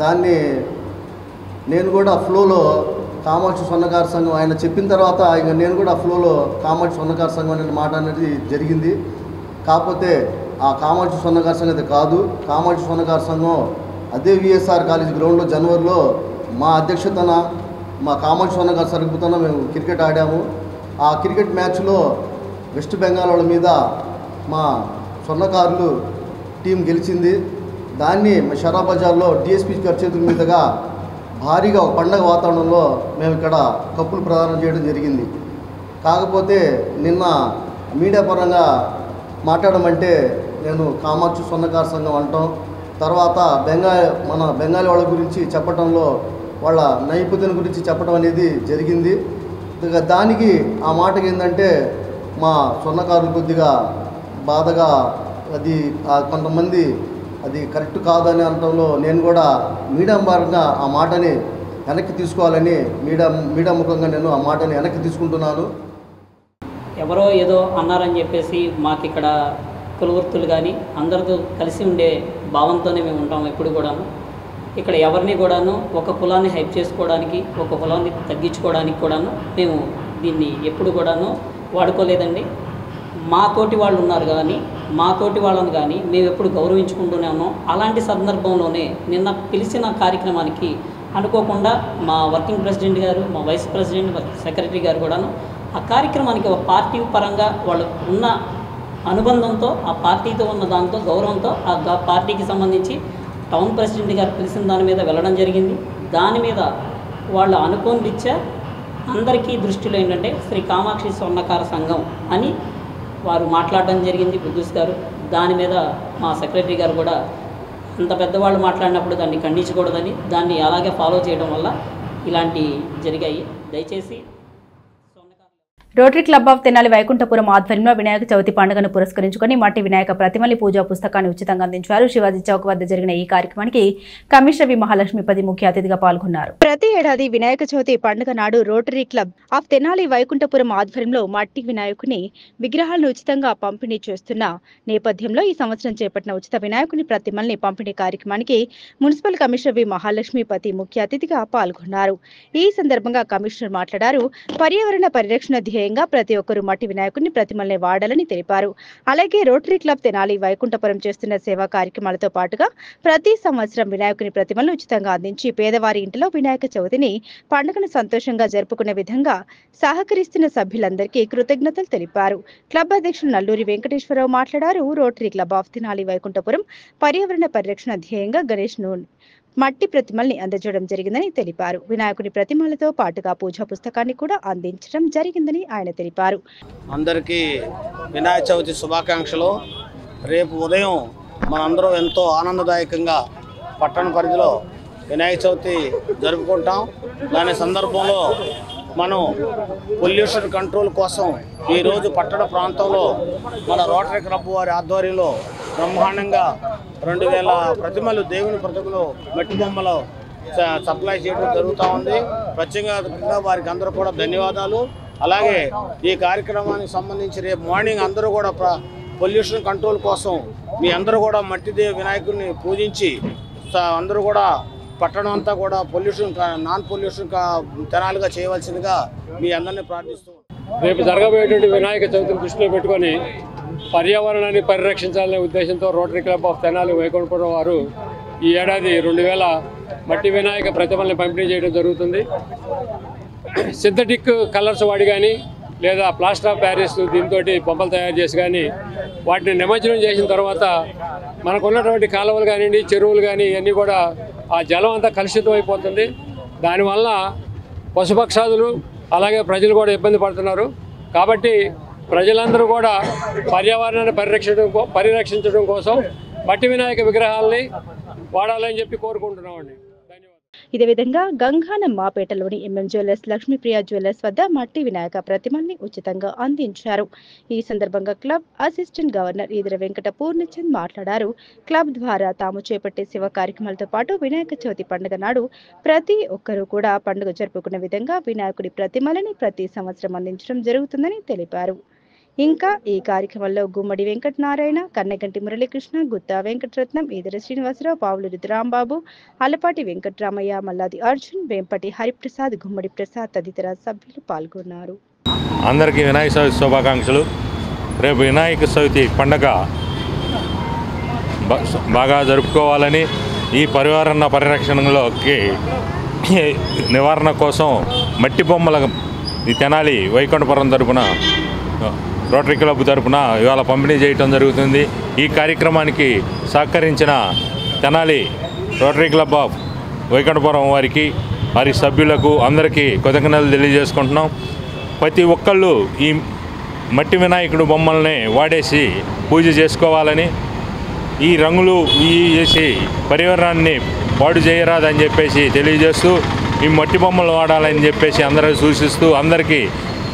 దాన్ని నేను కూడా ఫ్లోలో కామాక్షి స్వర్ణకార సంఘం ఆయన చెప్పిన తర్వాత ఇక నేను కూడా ఫ్లోలో కామాక్షి స్వర్ణకార సంఘం అనే మాట అనేది జరిగింది. కాకపోతే ఆ కామాక్షి స్వర్ణకార సంఘం అయితే కాదు. కామాక్షి స్వర్ణకార సంఘం అదే విఎస్ఆర్ కాలేజ్ గ్రౌండ్లో జనవరిలో మా అధ్యక్షతన మా కామాక్షి స్వర్ణకార సరుకుతన మేము క్రికెట్ ఆడాము. ఆ క్రికెట్ మ్యాచ్లో వెస్ట్ బెంగాల్ వాళ్ళ మీద మా స్వర్ణకారులు టీం గెలిచింది. దాన్ని షరాబ్ బజార్లో డిఎస్పీ గారి చేతుల మీదుగా భారీగా ఒక పండగ వాతావరణంలో మేము ఇక్కడ కప్పులు ప్రదానం చేయడం జరిగింది. కాకపోతే నిన్న మీడియా పరంగా మాట్లాడమంటే నేను కామాక్షి స్వర్ణకార సంఘం అంటాం, తర్వాత మన బెంగాలీ వాళ్ళ గురించి చెప్పడంలో వాళ్ళ నైపుణ్యం గురించి చెప్పడం అనేది జరిగింది. దానికి ఆ మాటకి ఏంటంటే మా స్వర్ణకారులు కొద్దిగా బాధగా అది కొంతమంది అది కరెక్ట్ కాదని అనడంలో నేను కూడా మీడియా మార్గంగా ఆ మాటని వెనక్కి తీసుకోవాలని మీడియా ముఖంగా నేను ఆ మాటని వెనక్కి తీసుకుంటున్నాను. ఎవరో ఏదో అన్నారని చెప్పేసి మాకు ఇక్కడ కులవృత్తులు కానీ అందరితో కలిసి ఉండే భావంతోనే మేము ఉంటాం. ఎప్పుడు కూడాను ఇక్కడ ఎవరిని కూడాను ఒక కులాన్ని హైప్ చేసుకోవడానికి, ఒక కులాన్ని తగ్గించుకోవడానికి కూడాను మేము దీన్ని ఎప్పుడు కూడాను వాడుకోలేదండి. మా తోటి వాళ్ళు ఉన్నారు కానీ మా తోటి వాళ్ళని కానీ మేము ఎప్పుడు గౌరవించుకుంటూనే ఉన్నాం. అలాంటి సందర్భంలోనే నిన్న పిలిచిన కార్యక్రమానికి అనుకోకుండా మా వర్కింగ్ ప్రెసిడెంట్ గారు, మా వైస్ ప్రెసిడెంట్, సెక్రటరీ గారు కూడాను ఆ కార్యక్రమానికి ఒక పార్టీ పరంగా వాళ్ళు ఉన్న అనుబంధంతో, ఆ పార్టీతో ఉన్న దాంతో గౌరవంతో ఆ పార్టీకి సంబంధించి టౌన్ ప్రెసిడెంట్ గారు పిలిచిన దాని మీద వెళ్ళడం జరిగింది. దాని మీద వాళ్ళు అనుకోని రీత్యా అందరికీ దృష్టిలో ఏంటంటే శ్రీ కామాక్షి స్వర్ణకార సంఘం అని వారు మాట్లాడడం జరిగింది బుద్ధూస్ గారు. దాని మీద మా సెక్రటరీ గారు కూడా అంత పెద్దవాళ్ళు మాట్లాడినప్పుడు దాన్ని ఖండించకూడదని, దాన్ని అలాగే ఫాలో చేయడం వల్ల ఇలాంటి జరిగాయి. దయచేసి rotary club of Tenali Vaikunthapuram ఆధ్వర్యంలో వినాయక చవితి పండుగను పురస్కరించుకుని మట్టి వినాయక ప్రతిమల్ని పూజా పుస్తకాన్ని ఉచితంగా అందించారు. శివాజీ చౌక్ వద్ద జరిగిన ఈ కార్యక్రమానికి కమిషనర్ వి మహాలక్ష్మిపతి ముఖ్య అతిథిగా పాల్గొన్నారు. ప్రతి ఏడాది వినాయక చవితి పండుగ నాడు rotary club of Tenali Vaikunthapuram ఆధ్వర్యంలో మట్టి వినాయకుని విగ్రహాలను ఉచితంగా పంపిణీ చేస్తున్న నేపథ్యంలో ఈ సంవత్సరం చేపట్టిన ఉచిత వినాయకుని ప్రతిమల్ని పంపిణీ కార్యక్రమానికి మున్సిపల్ కమిషనర్ వి మహాలక్ష్మిపతి ముఖ్య అతిథిగా పాల్గొన్నారు. ఈ సందర్భంగా కమిషనర్ మాట్లాడారు. పర్యావరణ పరిరక్షణ ప్రతి ఒక్కరూ మట్టి వినాయకుడిని ప్రతిమల్ని వాడాలని తెలిపారు. అలాగే రోటరీ క్లబ్ తెనాలి వైకుంఠపురం చేస్తున్న సేవా కార్యక్రమాలతో పాటుగా ప్రతి సంవత్సరం వినాయకుని ప్రతిమలను ఉచితంగా అందించి పేదవారి ఇంటిలో వినాయక చవితిని పండుగను సంతోషంగా జరుపుకునే విధంగా సహకరిస్తున్న సభ్యులందరికీ కృతజ్ఞతలు తెలిపారు. క్లబ్ అధ్యక్షులు నల్లూరి వెంకటేశ్వరరావు మాట్లాడారు. Rotary club of Tenali Vaikunthapuram పర్యావరణ పరిరక్షణ ధ్యేయంగా గణేష్ ను మట్టి ప్రతిమల్ని అందజేయడం జరిగిందని తెలిపారు. వినాయకుని ప్రతిమలతో పాటుగా పూజా పుస్తకాన్ని కూడా అందించడం జరిగిందని ఆయన తెలిపారు. అందరికీ వినాయక చవితి శుభాకాంక్షలు. రేపు ఉదయం మనందరం ఎంతో ఆనందదాయకంగా పట్టణ పరిధిలో వినాయక చవితి జరుపుకుంటాం. దాని సందర్భంలో మనం పొల్యూషన్ కంట్రోల్ కోసం ఈరోజు పట్టణ ప్రాంతంలో మన రోటరీ క్లబ్ వారి ఆధ్వర్యంలో బ్రహ్మాండంగా 2000 ప్రతిమలు, దేవుని ప్రతిమలు, మట్టి బొమ్మలు సప్లై చేయడం జరుగుతూ ఉంది. ప్రత్యేకంగా వారికి అందరూ కూడా ధన్యవాదాలు. అలాగే ఈ కార్యక్రమానికి సంబంధించి రేపు మార్నింగ్ అందరూ కూడా పొల్యూషన్ కంట్రోల్ కోసం మీ అందరూ కూడా మట్టి వినాయకుడిని పూజించి అందరూ కూడా పట్టణం అంతా కూడా నాన్ పొల్యూషన్ తెనాలిగా చేయవలసిందిగా మీ అందరినీ ప్రార్థిస్తూ రేపు జరగబోయేటువంటి వినాయక చవితిని దృష్టిలో పెట్టుకొని పర్యావరణాన్ని పరిరక్షించాలనే ఉద్దేశంతో rotary club of Tenali Vaikunthapuram వారు ఈ ఏడాది 2000 మట్టి వినాయక ప్రతిమల్ని పంపిణీ చేయడం జరుగుతుంది. సింథటిక్ కలర్స్ వాడి కానీ లేదా ప్లాస్టర్ ఆఫ్ ప్యారిస్ దీంతో బొమ్మలు తయారు చేసి కానీ వాటిని నిమజ్జనం చేసిన తర్వాత మనకు ఉన్నటువంటి కాలువలు కానివ్వండి, చెరువులు కానీ ఇవన్నీ కూడా ఆ జలం అంతా కలుషితం అయిపోతుంది. దానివల్ల పశుపక్షాదులు అలాగే ప్రజలు కూడా ఇబ్బంది పడుతున్నారు. కాబట్టి ప్రజలందరూ కూడా పర్యావరణాన్ని పరిరక్షించడం కోసం మట్టి వినాయక విగ్రహాలని వాడాలని చెప్పి కోరుకుంటున్నామండి. ఇదే విధంగా గంగానమ్మాపేటలోని ఎంఎం జ్యువెలర్స్, లక్ష్మీప్రియ జ్యువెలర్స్ వద్ద మట్టి వినాయక ప్రతిమల్ని ఉచితంగా అందించారు. ఈ సందర్భంగా club assistant governor Eedara Venkata Purnachand మాట్లాడారు. క్లబ్ ద్వారా తాము చేపట్టే సేవా కార్యక్రమాలతో పాటు వినాయక చవితి పండుగ నాడు ప్రతి ఒక్కరూ కూడా పండుగ జరుపుకునే విధంగా వినాయకుడి ప్రతిమలని ప్రతి సంవత్సరం అందించడం జరుగుతుందని తెలిపారు. ఇంకా ఈ కార్యక్రమంలో గుమ్మడి వెంకటనారాయణ, కన్నెగంటి మురళీకృష్ణ, గుత్తా వెంకటరత్నం, ఈదర శ్రీనివాసరావు, పావులూరి రాంబాబు, అలపాటి వెంకటరామయ్య, మల్లాది అర్జున్, వేంపటి హరిప్రసాద్, గుమ్మడి ప్రసాద్ తదితర సభ్యులు పాల్గొన్నారు. అందరికీ వినాయక చవితి శుభాకాంక్షలు. రేపు వినాయక చవితి పండుగ బాగా జరుపుకోవాలని, ఈ పర్యావరణ పరిరక్షణలోకి నివారణ కోసం మట్టి బొమ్మల ఈ తెనాలి వైకుంఠపురం తరపున రోటరీ క్లబ్ తరపున ఇవాళ పంపిణీ చేయడం జరుగుతుంది. ఈ కార్యక్రమానికి సహకరించిన Tenali rotary club of Vaikunthapuram వారికి, వారి సభ్యులకు అందరికీ కృతజ్ఞతలు తెలియజేసుకుంటున్నాం. ప్రతి ఒక్కళ్ళు ఈ మట్టి వినాయకుడు బొమ్మల్ని వాడేసి పూజ చేసుకోవాలని, ఈ రంగులు వేసి పర్యావరణాన్ని పాడు చేయరాదని చెప్పేసి తెలియజేస్తూ ఈ మట్టి బొమ్మలు వాడాలని చెప్పేసి అందరికీ సూచిస్తూ అందరికీ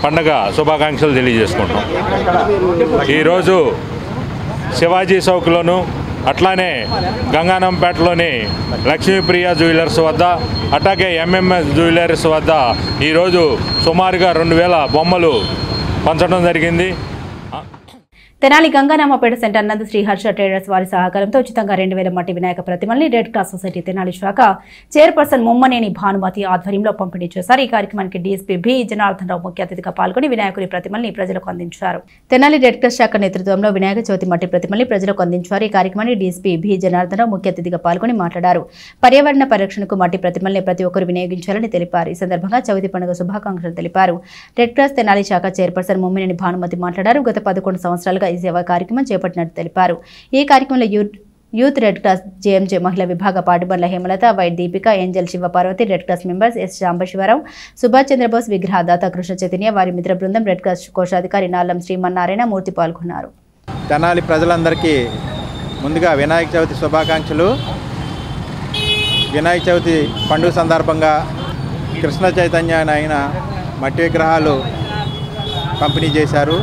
పండగ శుభాకాంక్షలు తెలియజేసుకుంటాం. ఈరోజు శివాజీ చౌక్లోను, అట్లానే గంగానంపేటలోని లక్ష్మీప్రియ జ్యువెలర్స్ వద్ద, అట్లాగే ఎంఎంఎస్ జ్యువెలర్స్ వద్ద ఈరోజు సుమారుగా 2000 బొమ్మలు పంచడం జరిగింది. తెనాలి గంగానామపేట సెంటర్ నందు శ్రీ హర్ష ట్రేడర్స్ వారి సహకారంతో ఉచితంగా 2000 మట్టి వినాయక ప్రతిమల్ని రెడ్ క్రాస్ సొసైటీ తెనాలి శాఖ చైర్పర్సన్ ముమ్మనేని భానుమతి ఆధ్వర్యంలో పంపిణీ చేశారు. ఈ కార్యక్రమానికి డీఎస్పీ బి జనార్దన్ రావు ముఖ్య అతిథిగా పాల్గొని వినాయకుడి ప్రతిమల్ని ప్రజలకు అందించారు. తెనాలి రెడ్ క్రాస్ శాఖ నేతృత్వంలో వినాయక చవితి మట్టి ప్రతిమల్ని ప్రజలకు అందించారు. ఈ కార్యక్రమాన్ని డీఎస్పీ బి జనార్దన్ రావు ముఖ్య అతిథిగా పాల్గొని మాట్లాడారు. పర్యావరణ పరిరక్షణకు మట్టి ప్రతిమల్ని ప్రతి ఒక్కరు వినియోగించాలని తెలిపారు. ఈ సందర్భంగా చవితి పండుగ శుభాకాంక్షలు తెలిపారు. రెడ్ క్రాస్ తెనాలి శాఖ చైర్పర్సన్ ముమ్మనేని భానుమతి మాట్లాడారు. గత 11 సంవత్సరాలుగా ఈ సేవా కార్యక్రమం చేపట్టినట్టు తెలిపారు. ఈ కార్యక్రమంలో యూత్ రెడ్ క్రాస్ జేఎంజే మహిళా విభాగ పాటిబండ్ల హేమలత, వైట్ దీపిక, ఏంజల్ Sivaparvathi, red cross members S Sambasiva Rao, Subhash Chandrabose విగ్రహదాత కృష్ణ చైతన్య, వారి మిత్ర బృందం, రెడ్ క్రాస్ కోశాధికారి నాలం శ్రీమన్నారాయణ మూర్తి పాల్గొన్నారు. తెనాలి ప్రజలందరికీ ముందుగా వినాయక చవితి శుభాకాంక్షలు. వినాయక చవితి పండుగ సందర్భంగా కృష్ణ చైతన్య ఆయన మట్టి విగ్రహాలు పంపిణీ చేశారు.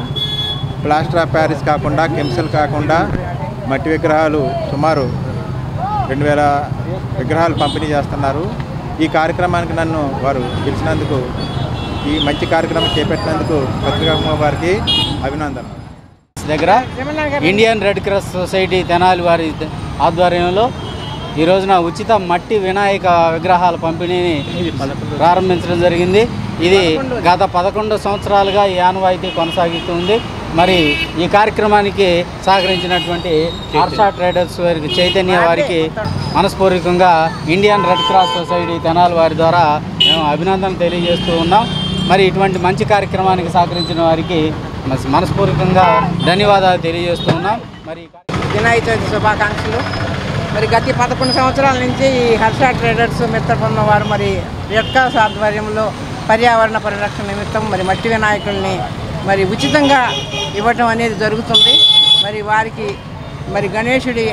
ప్లాస్టర్ ఆఫ్ ప్యారిస్ కాకుండా, కెమికల్ కాకుండా మట్టి విగ్రహాలు సుమారు 2000 విగ్రహాలు పంపిణీ చేస్తున్నారు. ఈ కార్యక్రమానికి నన్ను వారు పిలిచినందుకు, ఈ మంచి కార్యక్రమం చేపట్టినందుకు పత్రికా వారికి అభినందనలు. దగ్గర Indian red cross society Tenali వారి ఆధ్వర్యంలో ఈ రోజున ఉచిత మట్టి వినాయక విగ్రహాల పంపిణీని ప్రారంభించడం జరిగింది. ఇది గత 11 సంవత్సరాలుగా ఈ ఆనవాయితీ కొనసాగుతుంది. మరి ఈ కార్యక్రమానికి సహకరించినటువంటి హర్ష ట్రేడర్స్ వారికి, చైతన్య వారికి మనస్పూర్వకంగా Indian red cross society Tenali వారి ద్వారా మేము అభినందనలు తెలియజేస్తూ ఉన్నాం. మరి ఇటువంటి మంచి కార్యక్రమానికి సహకరించిన వారికి మనస్పూర్వకంగా ధన్యవాదాలు తెలియజేస్తూ ఉన్నాం. మరి వినాయక చవితి శుభాకాంక్షలు. మరి గత 11 సంవత్సరాల నుంచి ఈ హర్ష ట్రేడర్స్ మిత్ర బృందం వారు మరి రెడ్ క్రాస్ ఆధ్వర్యంలో పర్యావరణ పరిరక్షణ నిమిత్తం మరి మట్టి వినాయకుల్ని మరి ఉచితంగా ఇవ్వటం అనేది జరుగుతుంది. మరి వారికి మరి గణేశుడి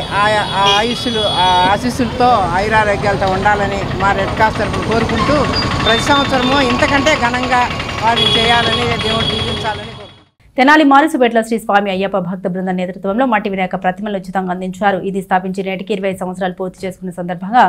ఆశీస్సులతో ఐరారోగ్యాలతో ఉండాలని మా రెడ్ క్రాస్ తరఫున కోరుకుంటూ ప్రతి సంవత్సరము ఇంతకంటే ఘనంగా వారిని చేయాలని, దేవుడు దీవించాలని. తెనాలి మారుసుపేటలో శ్రీ స్వామి అయ్యప్ప భక్త బృందం నేతృత్వంలో మట్టి వినాయక ప్రతిమలు ఉచితంగా అందించారు. ఇది స్థాపించి నేటికి 25 సంవత్సరాలు పూర్తి చేసుకున్న సందర్భంగా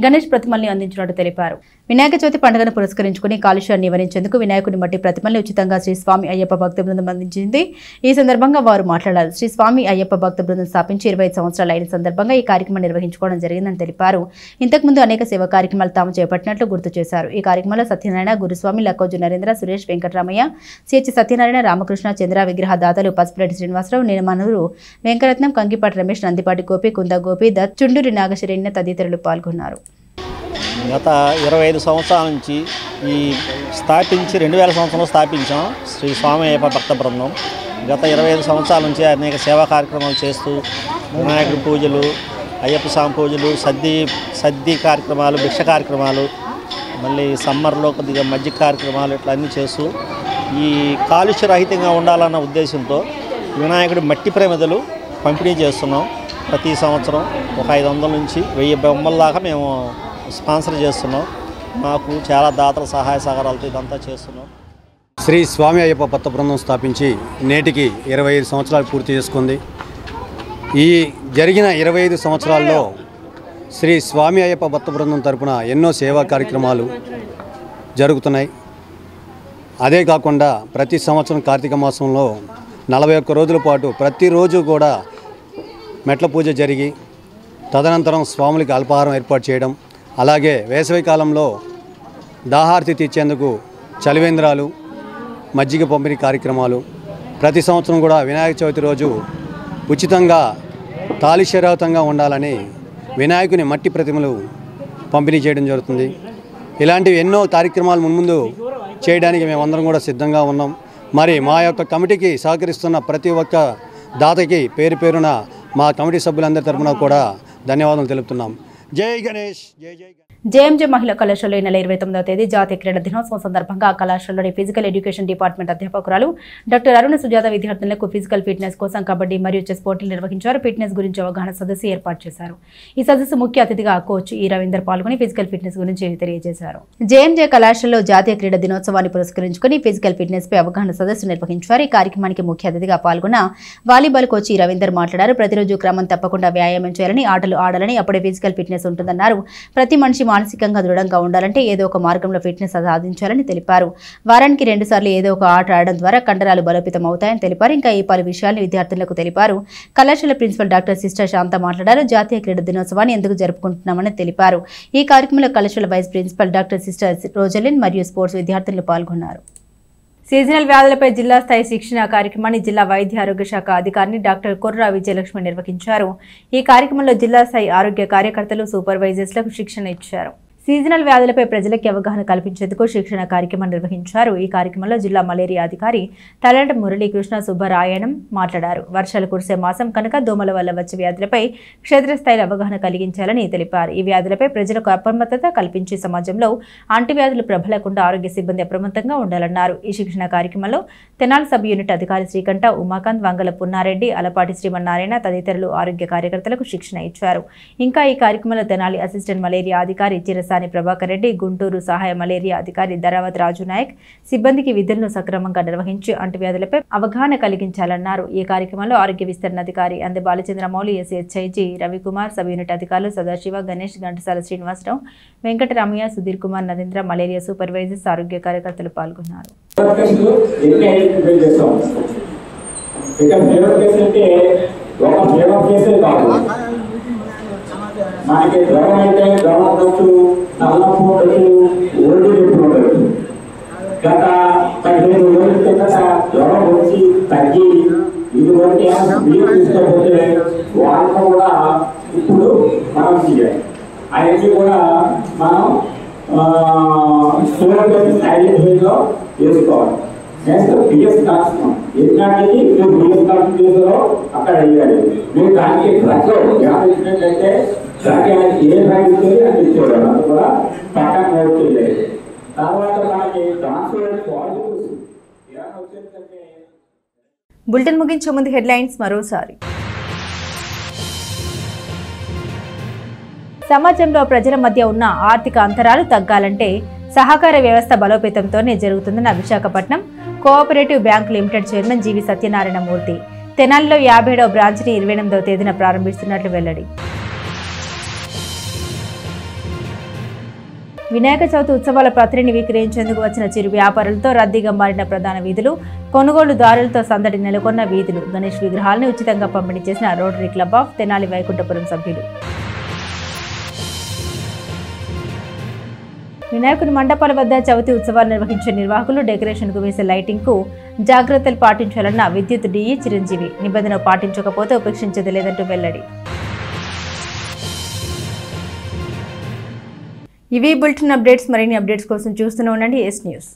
గణేష్ ప్రతిమల్ని అందించినట్టు తెలిపారు. వినాయక చవితి పండుగను పురస్కరించుకుని కాలుష్యాన్ని నివారించేందుకు వినాయకుడి మట్టి ప్రతిమల్ని ఉచితంగా శ్రీ స్వామి అయ్యప్ప భక్త బృందం అందించింది. ఈ సందర్భంగా వారు మాట్లాడారు. శ్రీ స్వామి అయ్యప్ప భక్త బృందం స్థాపించి 25 సంవత్సరాలు అయిన సందర్భంగా ఈ కార్యక్రమం నిర్వహించుకోవడం జరిగిందని తెలిపారు. ఇంతకుముందు అనేక సేవా కార్యక్రమాలు తాము చేపట్టినట్లు గుర్తు చేశారు. ఈ కార్యక్రమంలో సత్యనారాయణ, గురుస్వామి, లక్కోజు నరేంద్ర, సురేష్, వెంకటరామయ్య, సిహెచ్ సత్యనారాయణ, రామకృష్ణ, చంద్ర, విగ్రహదాతలు పసుపురెడ్డి శ్రీనివాసరావు, నేనమనూరు వెంకరత్నం, కంకిపాటి రమేష్, నందిపాటి గోపి, కుంద గోపి, దత్, చుండూరి నాగశరణ్య తదితరులు పాల్గొన్నారు. గత 25 సంవత్సరాల నుంచి ఈ స్థాపించి 2000 సంవత్సరంలో స్థాపించాం శ్రీ స్వామి అయ్యప్ప భక్త బృందం. గత 25 సంవత్సరాల నుంచి అనేక సేవా కార్యక్రమాలు చేస్తూ వినాయకుడి పూజలు, అయ్యప్ప స్వామి పూజలు, సద్ది కార్యక్రమాలు, భిక్ష కార్యక్రమాలు, మళ్ళీ సమ్మర్లో కొద్దిగా మజ్జిగ కార్యక్రమాలు ఇట్లా అన్నీ చేస్తూ ఈ కాలుష్య రహితంగా ఉండాలన్న ఉద్దేశంతో వినాయకుడి మట్టి ప్రమిదలు పంపిణీ చేస్తున్నాం. ప్రతి సంవత్సరం ఒక 500 నుంచి 1000 బొమ్మల దాకా మేము స్పాన్సర్ చేస్తున్నాం. మాకు చాలా దాతల సహాయ సహకారాలతో ఇదంతా చేస్తున్నాం. శ్రీ స్వామి అయ్యప్ప భక్త బృందం స్థాపించి నేటికి 25 సంవత్సరాలు పూర్తి చేసుకుంది. ఈ జరిగిన 25 సంవత్సరాల్లో శ్రీ స్వామి అయ్యప్ప భక్త బృందం తరపున ఎన్నో సేవా కార్యక్రమాలు జరుగుతున్నాయి. అదే కాకుండా ప్రతి సంవత్సరం కార్తీక మాసంలో 41 రోజుల పాటు ప్రతిరోజు కూడా మెట్ల పూజ జరిగి తదనంతరం స్వాములకి అల్పాహారం ఏర్పాటు చేయడం, అలాగే వేసవి కాలంలో దాహార్తి తీర్చేందుకు చలివేంద్రాలు, మజ్జిగ పంపిణీ కార్యక్రమాలు, ప్రతి సంవత్సరం కూడా వినాయక చవితి రోజు ఉచితంగా కాలుష్యరహితంగా ఉండాలని వినాయకుని మట్టి ప్రతిమలు పంపిణీ చేయడం జరుగుతుంది. ఇలాంటివి ఎన్నో కార్యక్రమాలు మున్ముందు చేయడానికి మేమందరం కూడా సిద్ధంగా ఉన్నాం. మరి మా యొక్క కమిటీకి సహకరిస్తున్న ప్రతి ఒక్క దాతకి పేరు పేరున మా కమిటీ సభ్యులందరి తరఫున కూడా ధన్యవాదాలు తెలుపుతున్నాం. జై గణేష్, జై జై. జేఎంజే మహిళా కళాశాలలో ఈ నెల 29వ తేదీ జాతీయ క్రీడా దినోత్సవం సందర్భంగా కళాశాలలోని ఫిజికల్ ఎడ్యుకేషన్ డిపార్ట్మెంట్ అధ్యాపకురాలు డాక్టర్ అరుణ సుజాత విద్యార్థులకు ఫిజికల్ ఫిట్నెస్ కోసం కబడ్డీ మరియు చెస్ పోటీలు నిర్వహించారు. ఫిట్నెస్ గురించి అవగాహన సదస్సు ఏర్పాటు చేశారు. ఈ సదస్సు ముఖ్య అతిథిగా కోచ్ ఈ రవీందర్ పాల్గొని ఫిజికల్ ఫిట్నెస్ గురించి తెలియజేశారు. జేఎంజే కళాశాలలో జాతీయ క్రీడా దినోత్సవాన్ని పురస్కరించుకుని ఫిజికల్ ఫిట్నెస్ పై అవగాహన సదస్సు నిర్వహించారు. ఈ కార్యక్రమానికి ముఖ్య అతిథిగా పాల్గొన్న వాలీబాల్ కోచ్ ఈ రవీందర్ మాట్లాడారు. ప్రతిరోజు క్రమం తప్పకుండా వ్యాయామం చేయాలని, ఆటలు ఆడాలని, అప్పుడే ఫిజికల్ ఫిట్నెస్ ఉంటుందన్నారు. ప్రతి మనిషి మానసికంగా దృఢంగా ఉండాలంటే ఏదో ఒక మార్గంలో ఫిట్నెస్ సాధించాలని తెలిపారు. వారానికి 2 సార్లు ఏదో ఒక ఆట ఆడడం ద్వారా కండరాలు బలోపేతం అవుతాయని తెలిపారు. ఇంకా ఈ పలు విషయాలను విద్యార్థులకు తెలిపారు. కళాశాల ప్రిన్సిపల్ డాక్టర్ సిస్టర్ శాంత మాట్లాడారు. జాతీయ క్రీడా దినోత్సవాన్ని ఎందుకు జరుపుకుంటున్నామని తెలిపారు. ఈ కార్యక్రమంలో కళాశాల వైస్ ప్రిన్సిపల్ డాక్టర్ సిస్టర్ రోజలిన్ మరియు స్పోర్ట్స్ విద్యార్థులు పాల్గొన్నారు. సీజనల్ వ్యాధులపై జిల్లా స్థాయి శిక్షణ కార్యక్రమాన్ని జిల్లా వైద్య ఆరోగ్య శాఖ అధికారిని డాక్టర్ కొర్రా విజయలక్ష్మి నిర్వహించారు. ఈ కార్యక్రమంలో జిల్లా స్థాయి ఆరోగ్య కార్యకర్తలు, సూపర్వైజర్స్లకు శిక్షణ ఇచ్చారు. సీజనల్ వ్యాధులపై ప్రజలకు అవగాహన కల్పించేందుకు శిక్షణ కార్యక్రమం నిర్వహించారు. ఈ కార్యక్రమంలో జిల్లా మలేరియా అధికారి తలంట మురళీకృష్ణ సుబ్బరాయణం మాట్లాడారు. వర్షాలు కురిసే మాసం కనుక దోమల వల్ల వచ్చే వ్యాధులపై క్షేత్రస్థాయిలో అవగాహన కలిగించాలని తెలిపారు. ఈ వ్యాధులపై ప్రజలకు అప్రమత్తత కల్పించి సమాజంలో అంటువ్యాధులు ప్రబలకుండా ఆరోగ్య సిబ్బంది అప్రమత్తంగా ఉండాలన్నారు. ఈ శిక్షణ కార్యక్రమంలో తెనాలి సబ్ యూనిట్ అధికారి శ్రీకంఠ, ఉమాకాంత్, వంగల పున్నారెడ్డి, అలపాటి శ్రీమన్నారాయణ తదితరులు ఆరోగ్య కార్యకర్తలకు శిక్షణ ఇచ్చారు. ఇంకా ఈ కార్యక్రమంలో తెనాలి అసిస్టెంట్ మలేరియా అధికారి చిరసాని ప్రభాకర్ రెడ్డి, గుంటూరు సహాయ మలేరియా అధికారి ధరావత్ రాజు నాయక్ సిబ్బందికి విధులను సక్రమంగా నిర్వహించి అంటువ్యాధులపై అవగాహన కలిగించాలన్నారు. ఈ కార్యక్రమంలో ఆరోగ్య విస్తరణ అధికారి అంది బాలచంద్రమౌళి, ఎస్హెచ్ఐజి రవికుమార్, సబ్ యూనిట్ అధికారులు సదాశివ, గణేష్, ఘంటసాల శ్రీనివాసరావు, వెంకటరామయ్య, సుధీర్ కుమార్, నరేంద్ర, మలేరియా సూపర్వైజర్స్, ఆరోగ్య కార్యకర్తలు పాల్గొన్నారు. మనకి జ్వరం అయితే జ్వరం ఉండొచ్చు, తలనొప్పి ఉండొచ్చు, ఒళ్ళు నొప్పి ఉండొచ్చు. గత 15 రోజుల కిందట జ్వరం వచ్చి తగ్గి ఇటువంటి మీరు తీసుకోకపోతే వాళ్ళను కూడా ఇప్పుడు మనం చేయాలి. అవన్నీ కూడా మనం సైలెంట్ వేలో వేసుకోవాలి. నెక్స్ట్ బిఎస్ కలెక్షన్ ఎందుకంటే మీరు బిఎస్ కలెక్షన్ చేసారో అక్కడ వేయాలి. మీరు దానికి డ్రగ్ ఇచ్చినట్లయితే డ్రగ్ ఏ డ్రగ్ ఇచ్చేది అని ఇచ్చేవాడు, అది కూడా పక్కన నోట్ చేయాలి. తర్వాత మనకి ట్రాన్స్ఫర్ పాజిటివ్స్ ఏమైనా వచ్చేందుకంటే బులెటిన్ ముగించే ముందు హెడ్లైన్స్ మరోసారి. సమాజంలో ప్రజల మధ్య ఉన్న ఆర్థిక అంతరాలు తగ్గాలంటే సహకార వ్యవస్థ బలోపేతంతోనే జరుగుతుందన్న Visakhapatnam cooperative bank limited chairman GV Satyanarayana Murthy. తెనాలిలో 57వ బ్రాంచ్ని 28వ తేదీన ప్రారంభిస్తున్నట్లు వెల్లడి. వినాయక చవితి ఉత్సవాల పత్రిని విక్రయించేందుకు వచ్చిన చిరు వ్యాపారులతో రద్దీగా మారిన ప్రధాన వీధులు, కొనుగోలుదారులతో సందడి నెలకొన్న వీధులు. గణేష్ విగ్రహాలను ఉచితంగా పంపిణీ చేసిన rotary club of Tenali Vaikunthapuram సభ్యులు. వినాయకుని మండపాల వద్ద చవితి ఉత్సవాలు నిర్వహించే నిర్వాహకులు డెకరేషన్కు వేసే లైటింగ్కు జాగ్రత్తలు పాటించాలన్న విద్యుత్ డిఈ చిరంజీవి. నిబంధన పాటించకపోతే ఉపేక్షించేది లేదంటూ వెల్లడి. ఇవి బులెటిన్ అప్డేట్స్. మరిన్ని అప్డేట్స్ కోసం చూస్తూనే ఉండండి ఎస్ న్యూస్.